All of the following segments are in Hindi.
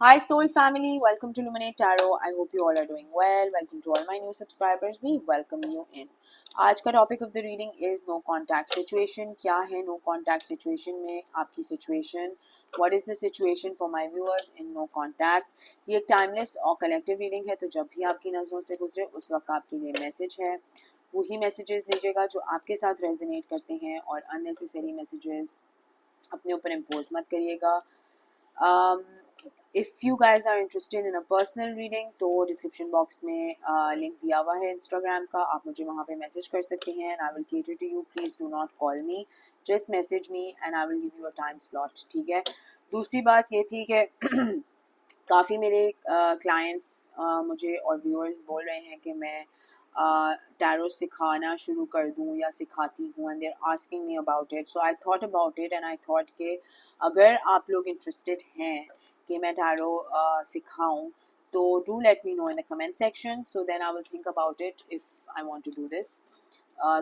Hi Soul family, welcome to Luminate Tarot. I hope you all are doing well. Welcome to all my new subscribers. We welcome you in. आज का topic of the reading is no contact situation. क्या है नो कॉन्टैक्ट सिचुएशन में आपकी situation? What is the situation for my viewers in no contact? ये एक टाइमलेस और कलेक्टिव रीडिंग है, तो जब भी आपकी नज़रों से गुजरे उस वक्त आपके लिए मैसेज है. वही मैसेजेस लीजिएगा जो आपके साथ रेजोनेट करते हैं, और अननेसेसरी मैसेजेस अपने ऊपर इम्पोज मत करिएगा. If you guys are interested in a personal reading तो डिस्क्रिप्शन बॉक्स में लिंक दिया हुआ है इंस्टाग्राम का, आप मुझे वहाँ पे मैसेज कर सकते हैं and I will cater to you. Please do not call me, just message me and I will give you a time slot. ठीक है. दूसरी बात ये थी कि काफ़ी मेरे क्लाइंट्स मुझे और व्यूअर्स बोल रहे हैं कि मैं टैरो सिखाना शुरू कर दूँ या सिखाती हूँ, and they are asking me about it. So I thought about it and I thought कि अगर आप लोग इंटरेस्टेड हैं कि मैं टैरो सिखाऊं, तो do let me know in the comment section, so then I will think about it if I want to do this.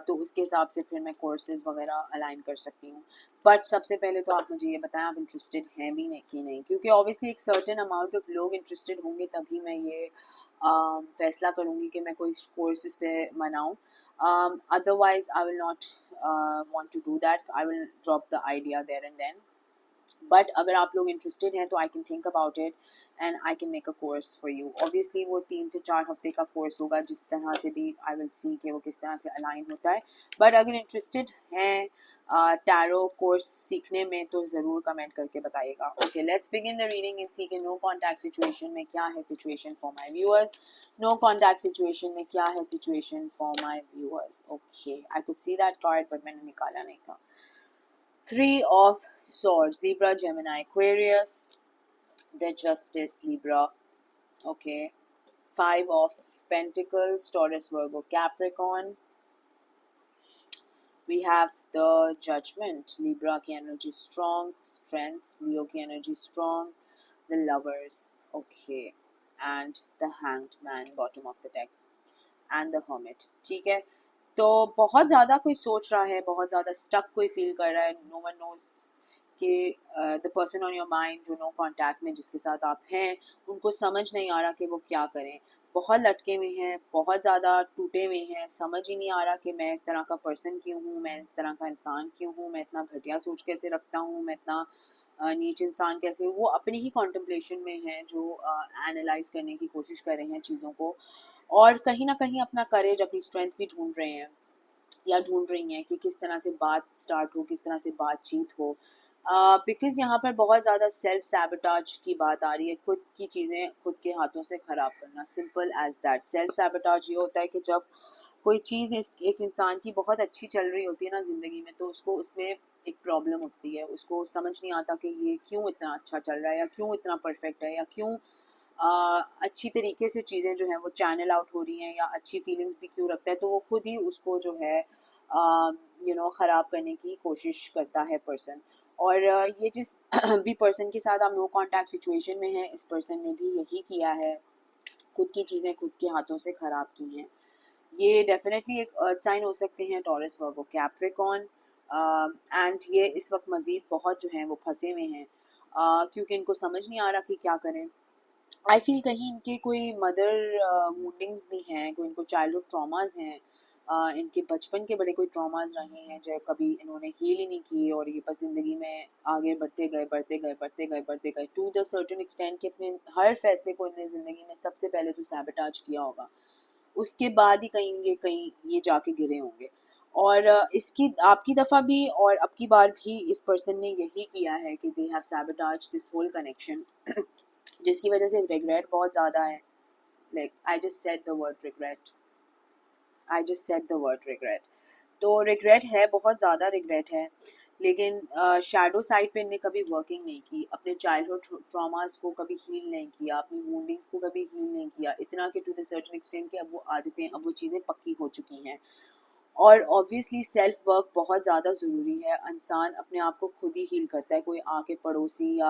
तो उसके हिसाब से फिर मैं कोर्सेज वगैरह अलाइन कर सकती हूँ. बट सबसे पहले तो आप मुझे ये बताएं आप इंटरेस्टेड हैं भी नहीं कि नहीं, क्योंकि ऑब्वियसली एक सर्टेन अमाउंट ऑफ लोग इंटरेस्टेड होंगे तभी मैं ये फैसला करूँगी कि मैं कोई कोर्सेज पे मनाऊँ. Otherwise I will not want to do that. I will drop the idea there and then. But अगर आप लोग इंटरेस्टेड हैं तो I can think about it and I can make a course for you. Obviously वो 3 से 4 हफ्ते का कोर्स होगा, जिस तरह से भी आई विल सी कि वो किस तरह से अलाइन होता है. बट अगर इंटरेस्टेड हैं टैरो कोर्स सीखने में तो ज़रूर कमेंट करके बताइएगा. Okay, let's begin the reading इन सी के नो कॉन्टैक्ट सिचुएशन में क्या है situation for my viewers. No contact situation में क्या है situation for my viewers. Okay, I could see that card but मैंने निकाला नहीं था. Three of Swords, Libra, Gemini, Aquarius, the Justice, Libra. Okay. Five of Pentacles, Taurus, Virgo, Capricorn. We have the Judgment, Libra की energy strong, Strength, Leo की energy strong, the Lovers, okay, and the Hanged Man, bottom of the deck, and the Hermit. ठीक है. तो बहुत ज़्यादा कोई सोच रहा है, बहुत ज़्यादा स्टक कोई फील कर रहा है. नो वन नोस कि the person on your mind जो नो कांटेक्ट में जिसके साथ आप हैं, उनको समझ नहीं आ रहा कि वो क्या करें. बहुत लटके हुए हैं, बहुत ज़्यादा टूटे हुए हैं. समझ ही नहीं आ रहा कि मैं इस तरह का पर्सन क्यों हूँ, मैं इस तरह का इंसान क्यों हूँ, मैं इतना घटिया सोच कैसे रखता हूँ, मैं इतना नीच इंसान कैसे. वो अपनी ही कॉन्टम्पलेशन में हैं, जो एनालाइज करने की कोशिश कर रहे हैं चीज़ों को, और कहीं ना कहीं अपना करेज, अपनी स्ट्रेंथ भी ढूंढ रहे हैं या ढूंढ रही हैं कि किस तरह से बात स्टार्ट हो, किस तरह से बातचीत हो. बिकॉज यहाँ पर बहुत ज़्यादा सेल्फ सैबोटाज की बात आ रही है. खुद की चीज़ें खुद के हाथों से ख़राब करना, simple as that. Self sabotage ये होता है कि जब कोई चीज़ एक इंसान की बहुत अच्छी चल रही होती है ना ज़िंदगी में, तो उसको उसमें एक प्रॉब्लम होती है. उसको समझ नहीं आता कि ये क्यों इतना अच्छा चल रहा है, या क्यों इतना परफेक्ट है, या क्यों अच्छी तरीके से चीज़ें जो हैं वो चैनल आउट हो रही हैं, या अच्छी फीलिंग्स भी क्यों रखता है. तो वो खुद ही उसको जो है ख़राब करने की कोशिश करता है पर्सन. और ये जिस भी पर्सन के साथ आप नो कॉन्टैक्ट सिचुएशन में हैं, इस पर्सन ने भी यही किया है, खुद की चीज़ें खुद के हाथों से ख़राब की हैं. ये डेफिनेटली एक अर्थ साइन हो सकते हैं, टॉरस, वर्गो, कैप्रिकॉर्न. एंड ये इस वक्त मज़ीद बहुत जो हैं वो फंसे हुए हैं, क्योंकि इनको समझ नहीं आ रहा कि क्या करें. आई फील कहीं इनके कोई मदर वुंडिंग्स भी हैं, कोई इनको चाइल्डहुड ट्रॉमास हैं. इनके बचपन के बड़े कोई ट्रॉमास रहे हैं जो कभी इन्होंने हील ही नहीं किए, और ये बस ज़िंदगी में आगे बढ़ते गए बढ़ते गए बढ़ते गए बढ़ते गए टू द सर्टेन एक्सटेंट कि अपने हर फैसले को इन्होंने ज़िंदगी में सबसे पहले तो सैबोटाज किया होगा, उसके बाद ही कहीं ये जाके गिरे होंगे. और इसकी आपकी दफ़ा भी और अब की बार भी इस पर्सन ने यही किया है कि they have sabotage this whole connection, जिसकी वजह से रिग्रेट बहुत ज़्यादा है. Like I just said the word regret, I just said the word regret. तो रिग्रेट है, बहुत ज़्यादा रिग्रेट है. लेकिन शैडो साइड पे इनने कभी वर्किंग नहीं की, अपने चाइल्डहुड ट्रॉमास को कभी हील नहीं किया, अपनी वुंडिंग्स को कभी हील नहीं किया, इतना कि टू द सर्टेन एक्सटेंट कि अब वो आदतें, अब वो चीज़ें पक्की हो चुकी हैं. और ऑब्वियसली सेल्फ वर्क बहुत ज़्यादा ज़रूरी है. इंसान अपने आप को खुद ही हील करता है, कोई आके पड़ोसी या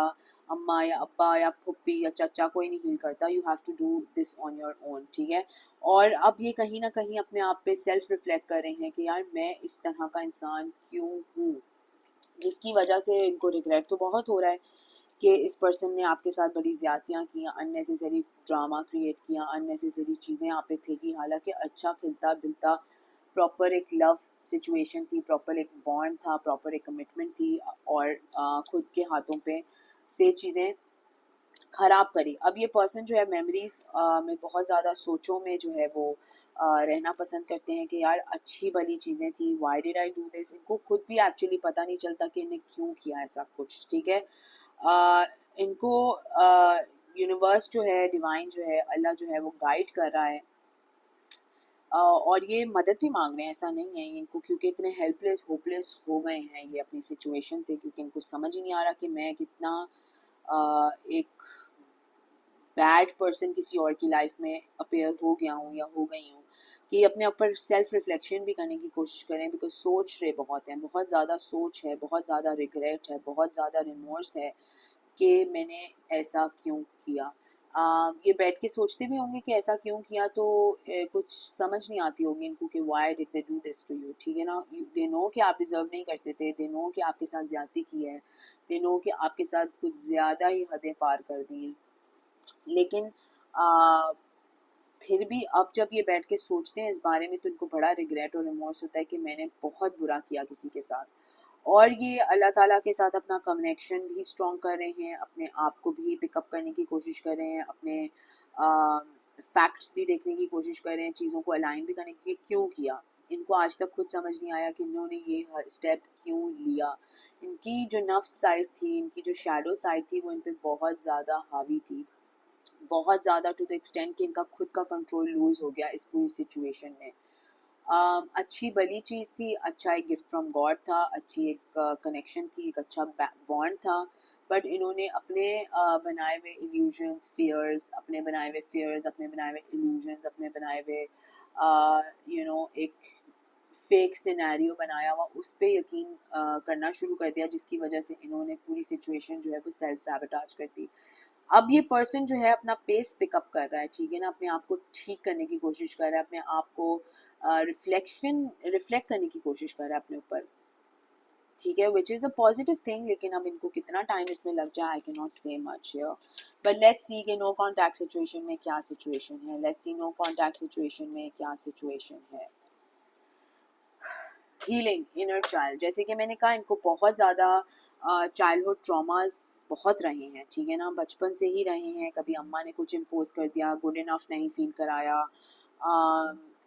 अम्मा या अब्बा या फुप्पी या चाचा कोई नहीं हील करता. You have to do this on your own. ठीक है. और अब ये कहीं ना कहीं अपने आप पे सेल्फ रिफ्लेक्ट कर रहे हैं कि यार मैं इस तरह का इंसान क्यों हूँ, जिसकी वजह से इनको रिग्रेट तो बहुत हो रहा है कि इस पर्सन ने आपके साथ बड़ी ज़्यादतियाँ की, अननेसेसरी ड्रामा क्रिएट किया, अननेसेसरी चीज़ें आप पे फेंकी, हालांकि अच्छा खिलता बिलता प्रॉपर एक लव सिचुएशन थी, प्रॉपर एक बॉन्ड था, प्रॉपर एक कमिटमेंट थी, और खुद के हाथों पे से चीज़ें ख़राब करी। अब ये पर्सन जो है मेमोरीज में बहुत ज़्यादा सोचों में जो है वो रहना पसंद करते हैं कि यार अच्छी भली चीज़ें थी, why did I do this. इनको खुद भी एक्चुअली पता नहीं चलता कि इन्हें क्यों किया ऐसा कुछ, ठीक है। इनको यूनिवर्स जो है, डिवाइन जो है, अल्लाह जो है वो गाइड कर रहा है, और ये मदद भी मांग रहे हैं, ऐसा नहीं है इनको, क्योंकि इतने हेल्पलेस होपलेस हो गए हैं ये अपनी सिचुएशन से, क्योंकि इनको समझ ही नहीं आ रहा कि मैं कितना एक बैड पर्सन किसी और की लाइफ में अपेयर हो गया हूँ या हो गई हूँ, कि अपने ऊपर सेल्फ रिफ्लेक्शन भी करने की कोशिश करें, बिकॉज सोच रहे बहुत हैं, बहुत ज़्यादा सोच है, बहुत ज़्यादा रिग्रेट है, बहुत ज़्यादा रिमोर्स है कि मैंने ऐसा क्यों किया। ये बैठ के सोचते भी होंगे कि ऐसा क्यों किया, तो कुछ समझ नहीं आती होगी इनको कि why did they do this to you, ठीक है ना। दे नो कि आप डिजर्व नहीं करते थे, दे नो कि आपके साथ ज्यादती की है, दे नो कि आपके साथ कुछ ज़्यादा ही हदें पार कर दी हैं, लेकिन आ, फिर भी अब जब ये बैठ के सोचते हैं इस बारे में तो इनको बड़ा रिग्रेट और रिमोर्स होता है कि मैंने बहुत बुरा किया किसी के साथ। और ये अल्लाह ताला के साथ अपना कनेक्शन भी स्ट्रॉन्ग कर रहे हैं, अपने आप को भी पिकअप करने की कोशिश कर रहे हैं, अपने फैक्ट्स भी देखने की कोशिश कर रहे हैं, चीज़ों को अलाइन भी करने की क्यों किया। इनको आज तक खुद समझ नहीं आया कि इन्होंने ये स्टेप क्यों लिया। इनकी जो नफ्स साइड थी, इनकी जो शैडो साइड थी, वो इन पर बहुत ज़्यादा हावी थी, बहुत ज़्यादा, टू द एक्सटेंट कि इनका खुद का कंट्रोल लूज हो गया इस पूरी सिचुएशन में। अच्छी भली चीज़ थी, अच्छा एक गिफ्ट फ्रॉम गॉड था, अच्छी एक कनेक्शन थी, एक अच्छा बॉन्ड था, बट इन्होंने अपने बनाए हुए इल्यूजन्स, फियर्स, अपने बनाए हुए फियर्स, अपने बनाए हुए इल्यूजन्स, अपने बनाए हुए एक फेक सिनेरियो बनाया हुआ, उस पर यकीन करना शुरू कर दिया, जिसकी वजह से इन्होंने पूरी सिचुएशन जो है वो सेल्फ सैबोटाज कर दी। अब ये पर्सन जो है अपना पेस पिकअप कर रहा है, ठीक है ना, अपने आप को ठीक करने की कोशिश कर रहा है, अपने आप को रिफ्लेक्ट करने की कोशिश कर रहा है अपने ऊपर, ठीक है, which is a positive thing. लेकिन अब इनको कितना टाइम इसमें लग जाए, I can not say much here, but let's see कि नो कॉन्टैक्ट सिचुएशन में क्या सिचुएशन है। Let's see no contact situation में क्या सिचुएशन है। हीलिंग इनर चाइल्ड, जैसे कि मैंने कहा, इनको बहुत ज़्यादा चाइल्डहुड ट्रॉमास बहुत रहे हैं, ठीक है ना, बचपन से ही रहे हैं। कभी अम्मा ने कुछ इम्पोज कर दिया, गुड इनफ नहीं फील कराया,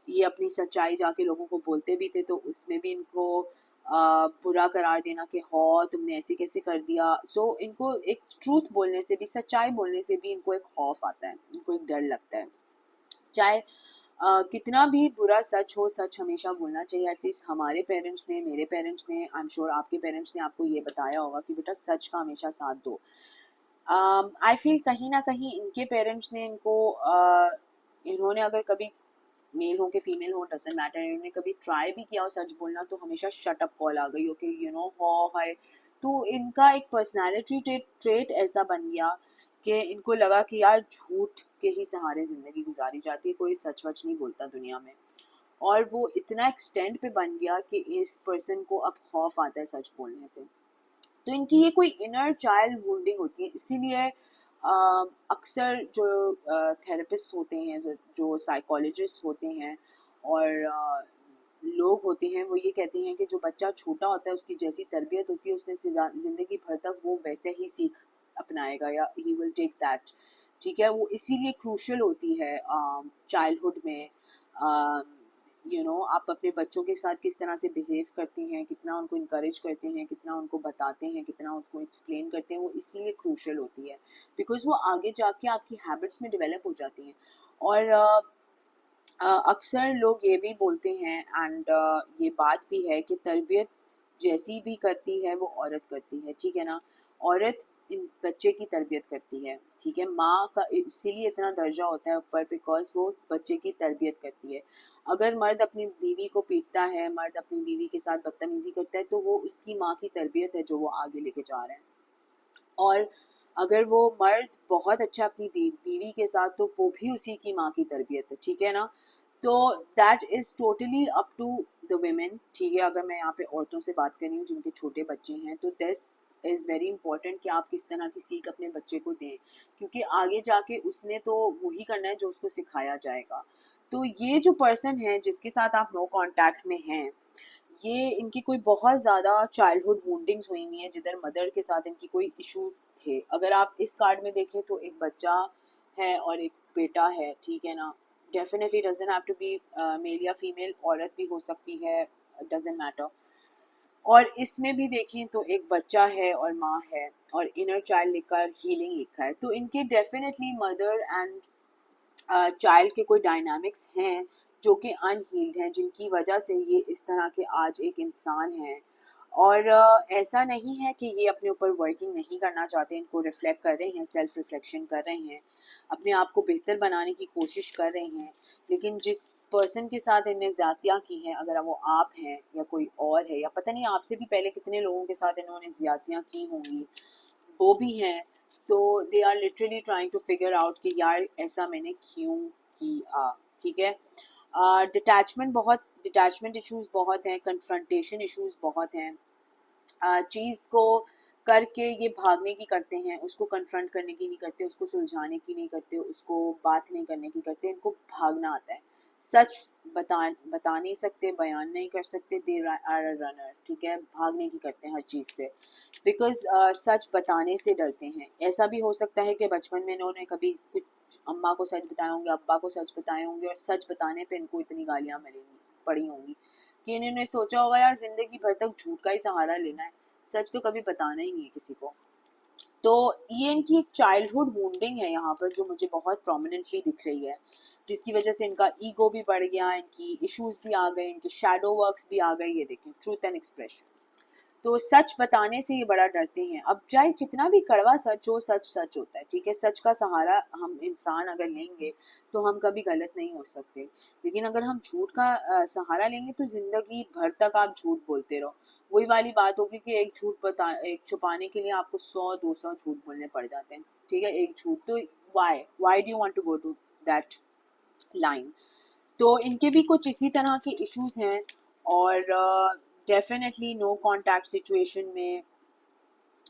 ये अपनी सच्चाई जाके लोगों को बोलते भी थे, तो उसमें भी इनको बुरा करार देना कि हो तुमने ऐसे कैसे कर दिया। सो इनको एक ट्रूथ बोलने से भी, सच्चाई बोलने से भी इनको एक खौफ आता है, इनको एक डर लगता है। चाहे कितना भी बुरा सच हो, सच हमेशा बोलना चाहिए। एटलीस्ट हमारे पेरेंट्स ने, मेरे पेरेंट्स ने, आई एम श्योर आपके पेरेंट्स ने आपको ये बताया होगा कि बेटा सच का हमेशा साथ दो। आई फील कहीं ना कहीं इनके पेरेंट्स ने इनको इन्होंने अगर कभी, मेल हो के फीमेल हो डजेंट मैटर, इन्होंने कभी ट्राई भी किया हो सच बोलना, तो हमेशा शट अप कॉल आ गई हो कि हो हाय। तो इनका एक पर्सनैलिटी ट्रेट ऐसा बन गया कि इनको लगा कि यार झूठ के ही सहारे ज़िंदगी गुजारी जाती है, कोई सच वच नहीं बोलता दुनिया में। और वो इतना एक्सटेंड पे बन गया कि इस पर्सन को अब खौफ आता है सच बोलने से। तो इनकी ये कोई इनर चाइल्ड वुंडिंग होती है, इसीलिए अक्सर जो थेरेपिस्ट होते हैं, जो साइकोलॉजिस्ट होते हैं, और लोग होते हैं, वो ये कहते हैं कि जो बच्चा छोटा होता है उसकी जैसी तरबियत होती है, उसने ज़िंदगी भर तक वो वैसे ही सीख अपनाएगा, या ही विल टेक दैट, ठीक है। वो इसीलिए क्रूशल होती है चाइल्डहुड में। आप अपने बच्चों के साथ किस तरह से बिहेव करते हैं, कितना उनको इनकरेज करते हैं, कितना उनको बताते हैं, कितना उनको एक्सप्लेन करते हैं, वो इसीलिए क्रूशल होती है, बिकॉज वो आगे जाके आपकी हैबिट्स में डेवलप हो जाती हैं। और अक्सर लोग ये भी बोलते हैं, एंड ये बात भी है कि तरबियत जैसी भी करती है वो औरत करती है, ठीक है ना। औरत इन बच्चे की तरबियत करती है, ठीक है। माँ का इसीलिए इतना दर्जा होता है ऊपर, बिकॉज वो बच्चे की तरबियत करती है। अगर मर्द अपनी बीवी को पीटता है, मर्द अपनी बीवी के साथ बदतमीजी करता है, तो वो उसकी माँ की तरबियत है जो वो आगे लेके जा रहे हैं। और अगर वो मर्द बहुत अच्छा अपनी बीवी के साथ, तो वो भी उसी की माँ की तरबियत है, ठीक है ना। तो that is totally up to the women, ठीक है। अगर मैं यहाँ पे औरतों से बात कर रही हूँ जिनके छोटे बच्चे हैं, तो दिस इज़ वेरी इंपॉर्टेंट कि आप किस तरह की सीख अपने बच्चे को दें, क्योंकि आगे जाके उसने तो वही करना है जो उसको सिखाया जाएगा। तो ये जो पर्सन है जिसके साथ आप नो कांटेक्ट में हैं, ये इनकी कोई बहुत ज़्यादा चाइल्डहुड वुंडिंग्स हुई हुई हैं, जिधर मदर के साथ इनकी कोई इश्यूज थे। अगर आप इस कार्ड में देखें तो एक बच्चा है और एक बेटा है, ठीक है ना। Definitely doesn't have to be male या फीमेल, औरत भी हो सकती है, डजंट मैटर। और इसमें भी देखें तो एक बच्चा है और माँ है, और इनर चाइल्ड लिखकर हीलिंग लिखा है। तो इनके डेफिनेटली मदर एंड चाइल्ड के कोई डायनामिक्स हैं जो कि अनहील्ड हैं, जिनकी वजह से ये इस तरह के आज एक इंसान है। और ऐसा नहीं है कि ये अपने ऊपर वर्किंग नहीं करना चाहते, इनको रिफ्लेक्ट कर रहे हैं, सेल्फ रिफ्लेक्शन कर रहे हैं, अपने आप को बेहतर बनाने की कोशिश कर रहे हैं। लेकिन जिस पर्सन के साथ इन्हें ज़्यादतियाँ की हैं, अगर वो आप हैं या कोई और है, या पता नहीं आपसे भी पहले कितने लोगों के साथ इन्होंने ज़्यादतियाँ की होंगी, वो भी हैं, तो they are literally trying to figure out कि यार ऐसा मैंने क्यों किया, ठीक है। डिटैचमेंट इश्यूज बहुत हैं, कन्फ्रंटेशन इश्यूज बहुत हैं। चीज़ को करके ये भागने की करते हैं, उसको कन्फ्रंट करने की नहीं करते, उसको सुलझाने की नहीं करते, उसको बात नहीं करने की करते, इनको भागना आता है। सच बता नहीं सकते, बयान नहीं कर सकते, दे आर अ रनर, ठीक है, भागने की करते हैं हर चीज़ से, बिकॉज सच बताने से डरते हैं। ऐसा भी हो सकता है कि बचपन में इन्होंने कभी कुछ अम्मा को सच बताए होंगे, अब्बा को सच बताए होंगे, और सच बताने पे इनको इतनी गालियाँ मिलेंगी पड़ी होंगी कि इन्होंने सोचा होगा यार जिंदगी भर तक झूठ का ही सहारा लेना है, सच तो कभी बताना ही नहीं है किसी को। तो ये इनकी एक चाइल्डहुड वुंडिंग है यहाँ पर, जो मुझे बहुत प्रोमिनेंटली दिख रही है, जिसकी वजह से इनका ईगो भी बढ़ गया, इनकी इश्यूज भी आ गए, इनके शैडो वर्क्स भी आ गए। ये देखें, ट्रूथ एंड एक्सप्रेशन। तो सच बताने से ये बड़ा डरते हैं। अब चाहे जितना भी कड़वा सच हो, सच सच होता है, ठीक है। सच का सहारा हम इंसान अगर लेंगे तो हम कभी गलत नहीं हो सकते, लेकिन अगर हम झूठ का सहारा लेंगे तो जिंदगी भर तक आप झूठ बोलते रहो। वही वाली बात होगी कि एक छुपाने के लिए आपको 100-200 झूठ बोलने पड़ जाते हैं, ठीक है, एक झूठ। तो why do you want to go to that line. तो इनके भी कुछ इसी तरह के इश्यूज हैं, और डेफिनेटली नो कांटेक्ट सिचुएशन में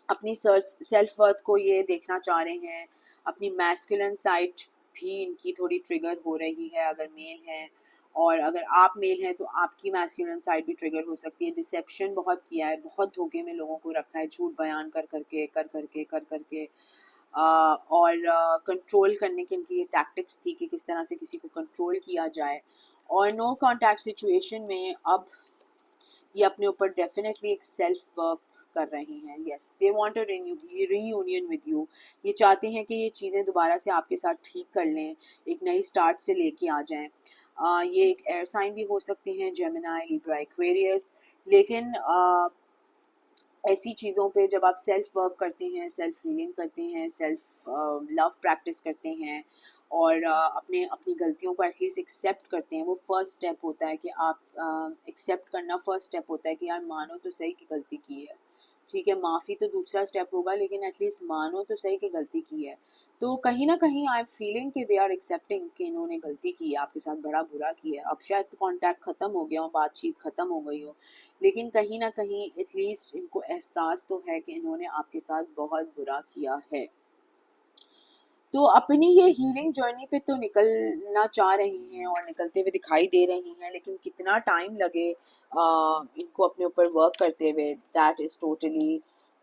अपनी सेल्फ वर्थ को ये देखना चाह रहे हैं। अपनी मैस्कुलिन साइड भी इनकी थोड़ी ट्रिगर हो रही है अगर मेल है, और अगर आप मेल हैं तो आपकी मैस्कुलिन साइड भी ट्रिगर हो सकती है। डिसेप्शन बहुत किया है, बहुत धोखे में लोगों को रखा है, झूठ बयान कर करके और कंट्रोल करने की इनकी ये टैक्टिक्स थी कि किस तरह से किसी को कंट्रोल किया जाए। और नो कांटेक्ट सिचुएशन में अब ये अपने ऊपर डेफिनेटली एक सेल्फ वर्क कर रही हैं। Yes, they want a reunion with you. ये चाहते हैं कि ये चीज़ें दोबारा से आपके साथ ठीक कर लें, एक नई स्टार्ट से लेके आ जाएं। ये एक एयर साइन भी हो सकते हैं, जेमिनाई, लिब्रा, एक्वेरियस। लेकिन ऐसी चीज़ों पे जब आप सेल्फ वर्क करते हैं, सेल्फ हीलिंग करते हैं, सेल्फ लव प्रैक्टिस करते हैं, और अपने अपनी गलतियों को एटलीस्ट एक्सेप्ट करते हैं, वो फर्स्ट स्टेप होता है कि आप एक्सेप्ट करना फर्स्ट स्टेप होता है कि यार मानो तो सही कि गलती की है, ठीक है। माफ़ी तो दूसरा स्टेप होगा, लेकिन एटलीस्ट मानो तो सही कि गलती की है। तो कहीं ना कहीं आई एम फीलिंग कि दे आर एक्सेप्टिंग कि इन्होंने गलती की है, आपके साथ बड़ा बुरा किया है। अब शायद कांटेक्ट ख़त्म हो गया हो, बातचीत ख़त्म हो गई हो, लेकिन कहीं ना कहीं एटलीस्ट इनको एहसास तो है कि इन्होंने आपके साथ बहुत बुरा किया है। तो अपनी ये हीलिंग जर्नी पे तो निकलना चाह रही हैं और निकलते हुए दिखाई दे रही हैं, लेकिन कितना टाइम लगे इनको अपने ऊपर वर्क करते हुए, that is totally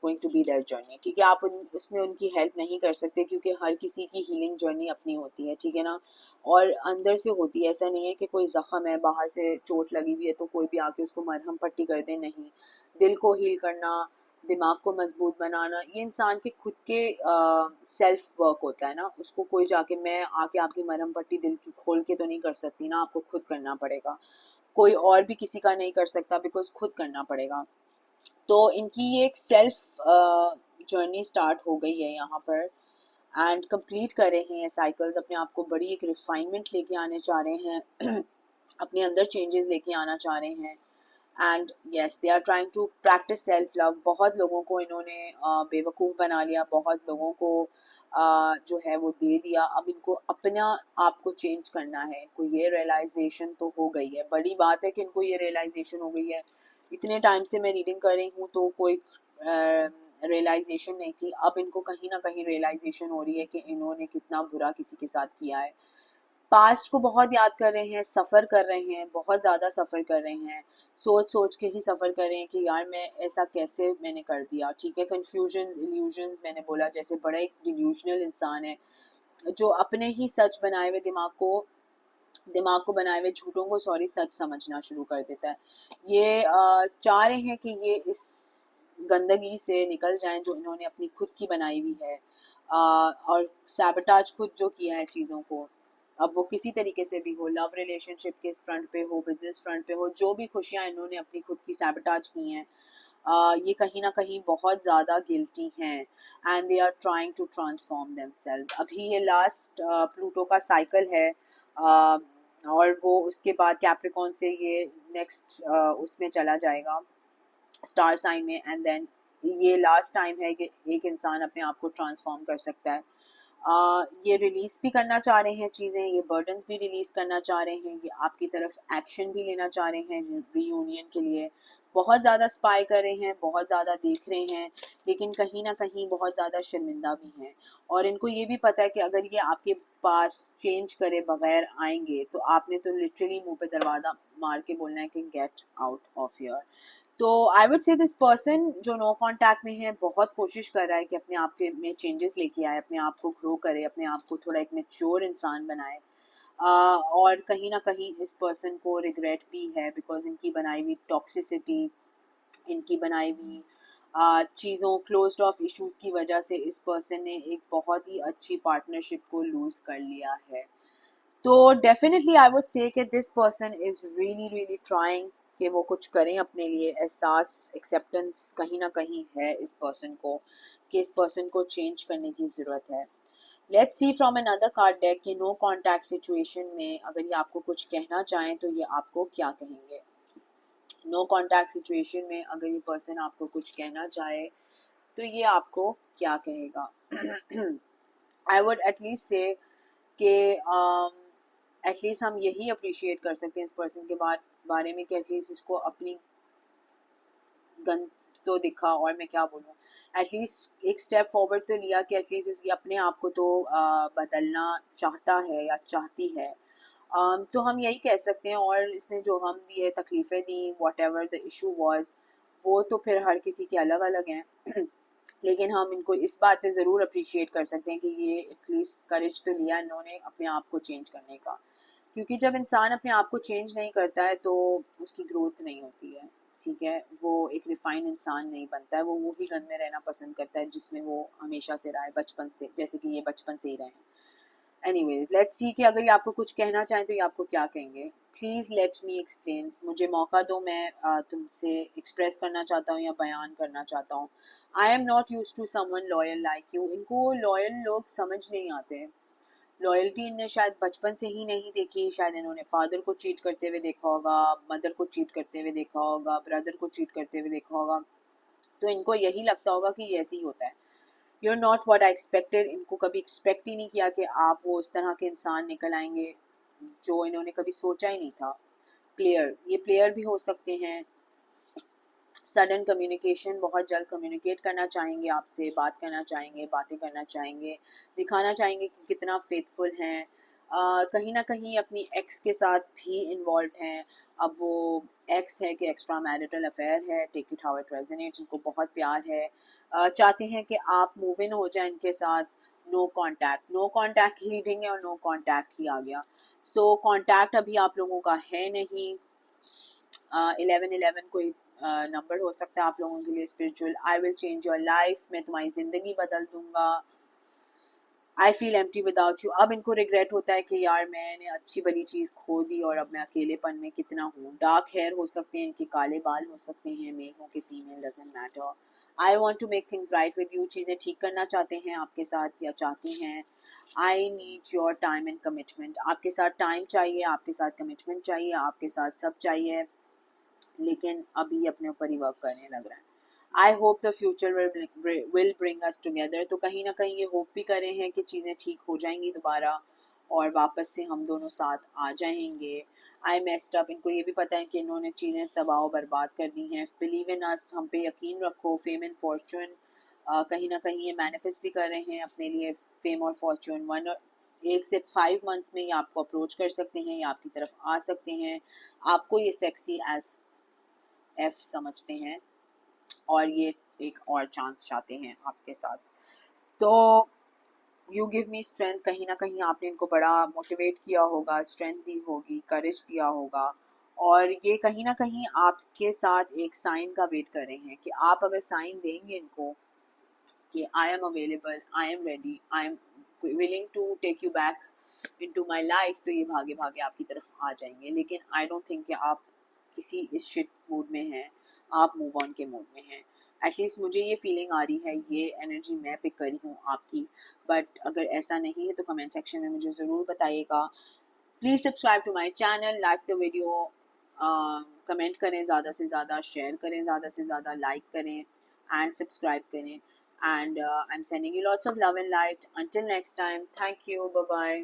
going to be their journey, ठीक है। आप उसमें उनकी हेल्प नहीं कर सकते, क्योंकि हर किसी की हीलिंग जर्नी अपनी होती है, ठीक है ना। और अंदर से होती है, ऐसा नहीं है कि कोई ज़ख़म है, बाहर से चोट लगी हुई है तो कोई भी आके उसको मरहम पट्टी कर दे, नहीं। दिल को हील करना, दिमाग को मजबूत बनाना, ये इंसान के खुद के सेल्फ वर्क होता है ना। उसको कोई जाके मैं आके आपकी मरहम पट्टी दिल की खोल के तो नहीं कर सकती ना, आपको खुद करना पड़ेगा। कोई और भी किसी का नहीं कर सकता, बिकॉज खुद करना पड़ेगा। तो इनकी ये एक सेल्फ जर्नी स्टार्ट हो गई है यहाँ पर, एंड कंप्लीट कर रहे हैं साइकिल्स, अपने आप को बड़ी एक रिफाइनमेंट लेके आने चाह रहे हैं अपने अंदर चेंजेस लेके आना चाह रहे हैं। And yes, they are trying to practice self love. बहुत लोगों को इन्होंने बेवकूफ़ बना लिया, बहुत लोगों को जो है वो दे दिया। अब इनको अपना आप को चेंज करना है, इनको ये रियलाइजेशन तो हो गई है। बड़ी बात है कि इनको ये रियलाइजेशन हो गई है। इतने टाइम से मैं रीडिंग कर रही हूँ तो कोई रियलाइजेशन नहीं थी, अब इनको कहीं ना कहीं रियलाइजेशन हो रही है कि इन्होंने कितना बुरा किसी के साथ किया है। पास्ट को बहुत याद कर रहे हैं, सफ़र कर रहे हैं, बहुत ज़्यादा सफ़र कर रहे हैं, सोच सोच के ही सफ़र कर रहे हैं कि यार मैं ऐसा कैसे मैंने कर दिया। ठीक है, कन्फ्यूजन्स, इल्यूजन्स, मैंने बोला जैसे बड़ा एक डिल्यूजनल इंसान है जो अपने ही सच बनाए हुए दिमाग को बनाए हुए झूठों को सच समझना शुरू कर देता है। ये चाह रहे हैं कि ये इस गंदगी से निकल जाएं जो इन्होंने अपनी खुद की बनाई हुई है, और सैबोटाज खुद जो किया है चीज़ों को, अब वो किसी तरीके से भी हो, लव रिलेशनशिप के फ्रंट पे हो, बिजनेस फ्रंट पे हो, जो भी खुशियाँ इन्होंने अपनी खुद की सैबोटाज की हैं, ये कहीं ना कहीं बहुत ज़्यादा गिल्टी हैं, and they are trying to transform themselves. अभी ये लास्ट प्लूटो का साइकिल है, और वो उसके बाद कैप्रिकॉन से ये नेक्स्ट उसमें चला जाएगा, स्टार साइन में, एंड देन ये लास्ट टाइम है कि एक इंसान अपने आप को ट्रांसफॉर्म कर सकता है। ये रिलीज़ भी करना चाह रहे हैं चीज़ें, ये बर्डन्स भी रिलीज़ करना चाह रहे हैं, ये आपकी तरफ एक्शन भी लेना चाह रहे हैं रीयूनियन के लिए। बहुत ज़्यादा स्पाई कर रहे हैं, बहुत ज़्यादा देख रहे हैं, लेकिन कहीं ना कहीं बहुत ज़्यादा शर्मिंदा भी हैं, और इनको ये भी पता है कि अगर ये आपके पास चेंज करे बगैर आएंगे तो आपने तो लिटरली मुंह पे दरवाज़ा मार के बोलना है कि गेट आउट ऑफ हियर। तो I would say this person जो नो कांटेक्ट में है बहुत कोशिश कर रहा है कि अपने आप के में चेंजेस लेके आए, अपने आप को ग्रो करे, अपने आप को थोड़ा एक मैच्योर इंसान बनाए। और कहीं ना कहीं इस पर्सन को रिग्रेट भी है, बिकॉज इनकी बनाई हुई टॉक्सिसिटी, इनकी बनाई हुई चीज़ों, क्लोज्ड ऑफ इश्यूज की वजह से इस पर्सन ने एक बहुत ही अच्छी पार्टनरशिप को लूज कर लिया है। तो डेफिनेटली आई वुड से कि this person is really really trying कि वो कुछ करें अपने लिए। एहसास, एक्सेप्टेंस कहीं ना कहीं है इस पर्सन को कि इस पर्सन को चेंज करने की ज़रूरत है। Let's C from another card deck कि नो कॉन्टैक्ट सिचुएशन में अगर ये आपको कुछ कहना चाहें तो ये आपको क्या कहेंगे। नो कॉन्टैक्ट सिचुएशन में अगर ये पर्सन आपको कुछ कहना चाहे तो ये आपको क्या कहेगा। आई वुड एटलीस्ट से कि एटलीस्ट हम यही अप्रिशिएट कर सकते हैं इस पर्सन के बारे में कि एटलीस्ट इसको अपनी गंद तो दिखा, और मैं क्या बोलूँ, एटलीस्ट एक स्टेप फॉरवर्ड तो लिया कि एटलीस्ट इसकी अपने आप को तो बदलना चाहता है या चाहती है। तो हम यही कह सकते हैं, और इसने जो हम दिए, तकलीफ़ें दी, whatever the issue was, वो तो फिर हर किसी के अलग अलग हैं। लेकिन हम इनको इस बात पे ज़रूर अप्रिशिएट कर सकते हैं कि ये एटलीस्ट करेज तो लिया इन्होंने अपने आप को चेंज करने का, क्योंकि जब इंसान अपने आप को चेंज नहीं करता है तो उसकी ग्रोथ नहीं होती है। ठीक है, वो एक रिफाइंड इंसान नहीं बनता है, वो वही गंद में रहना पसंद करता है जिसमें वो हमेशा से रहा है, बचपन से, जैसे कि ये बचपन से ही रहे हैं। एनीवेज, लेट्स सी कि अगर ये आपको कुछ कहना चाहें तो ये आपको क्या कहेंगे। प्लीज़ लेट मी एक्सप्लेन, मुझे मौका दो, मैं तुमसे एक्सप्रेस करना चाहता हूँ या बयान करना चाहता हूँ। I am not use to someone loyal like you. इनको लॉयल लोग समझ नहीं आते हैं। लॉयल्टी इनने शायद बचपन से ही नहीं देखी, शायद इन्होंने फादर को चीट करते हुए देखा होगा, मदर को चीट करते हुए देखा होगा, ब्रदर को चीट करते हुए देखा होगा, तो इनको यही लगता होगा कि ये ऐसे ही होता है। You're not what I expected। इनको कभी एक्सपेक्ट ही नहीं किया कि आप वो उस तरह के इंसान निकल आएंगे जो इन्होंने कभी सोचा ही नहीं था। प्लेयर, ये प्लेयर भी हो सकते हैं। सडन कम्युनिकेशन, बहुत जल्द कम्युनिकेट करना चाहेंगे आपसे, बात करना चाहेंगे, बातें करना चाहेंगे, दिखाना चाहेंगे कि कितना फेथफुल हैं। कहीं ना कहीं अपनी एक्स के साथ भी इन्वॉल्व हैं। अब वो एक्स है कि एक्स्ट्रा मैरिटल अफेयर है, take it how it resonates, उनको बहुत प्यार है, चाहते हैं कि आप मूव इन हो जाए इनके साथ। नो कांटेक्ट, नो कांटेक्ट की रीडिंग है और नो कांटेक्ट ही आ गया। सो कांटेक्ट अभी आप लोगों का है नहीं। 1111 कोई नंबर हो सकता है आप लोगों के लिए spiritual. I will change your life, मैं तुम्हारी ज़िंदगी बदल दूंगा। I feel empty without you. अब इनको रिग्रेट होता है कि यार मैंने अच्छी भली चीज़ खो दी और अब मैं अकेलेपन में कितना हूँ। डार्क हेयर हो सकते हैं इनके, काले बाल हो सकते हैं, मेल हो के female, doesn't matter. I want to make things right with you, चीज़ें ठीक करना चाहते हैं आपके साथ या चाहती हैं। I need your time and commitment, आपके साथ टाइम चाहिए, आपके साथ कमिटमेंट चाहिए, आपके साथ सब चाहिए, लेकिन अभी अपने ऊपर ही वर्क करने लग रहा है। I hope the future will bring us together, तो कहीं ना कहीं ये होप भी कर रहे हैं कि चीज़ें ठीक हो जाएंगी दोबारा और वापस से हम दोनों साथ आ जाएंगे। आई मेस्ड अप, इनको ये भी पता है कि इन्होंने चीज़ें तबाह बर्बाद कर दी हैं। बिलीव इन अस, हम पे यकीन रखो, फेम एंड फॉर्चून कहीं ना कहीं ये मैनिफेस्ट भी कर रहे हैं अपने लिए फेम और फॉर्च्यून। 1 से 5 मंथ्स में ये आपको अप्रोच कर सकते हैं, ये आपकी तरफ आ सकते हैं, आपको ये सेक्सी एज एफ समझते हैं और ये एक और चांस चाहते हैं आपके साथ। तो यू गिव मी स्ट्रेंथ, कहीं ना कहीं आपने इनको बड़ा मोटिवेट किया होगा, स्ट्रेंथ दी होगी, करेज दिया होगा, और ये कहीं ना कहीं आपके साथ एक साइन का वेट कर रहे हैं कि आप अगर साइन देंगे इनको कि I am available, I am ready, I am willing to take you back into my life, तो ये भागे भागे आपकी तरफ आ जाएंगे। लेकिन आई डोंट थिंक कि आप किसी इस शिट मूड में हैं, आप मूव ऑन के मूड में हैं। एटलीस्ट मुझे ये फीलिंग आ रही है, ये एनर्जी मैं पिक करी हूँ आपकी। बट अगर ऐसा नहीं है तो कमेंट सेक्शन में मुझे ज़रूर बताइएगा। Please subscribe to my channel, like the video, comment करें ज़्यादा से ज़्यादा, शेयर करें ज़्यादा से ज़्यादा, लाइक करें एंड सब्सक्राइब करें। And I'm sending you lots of love and light. Until next time, thank you. Bye bye.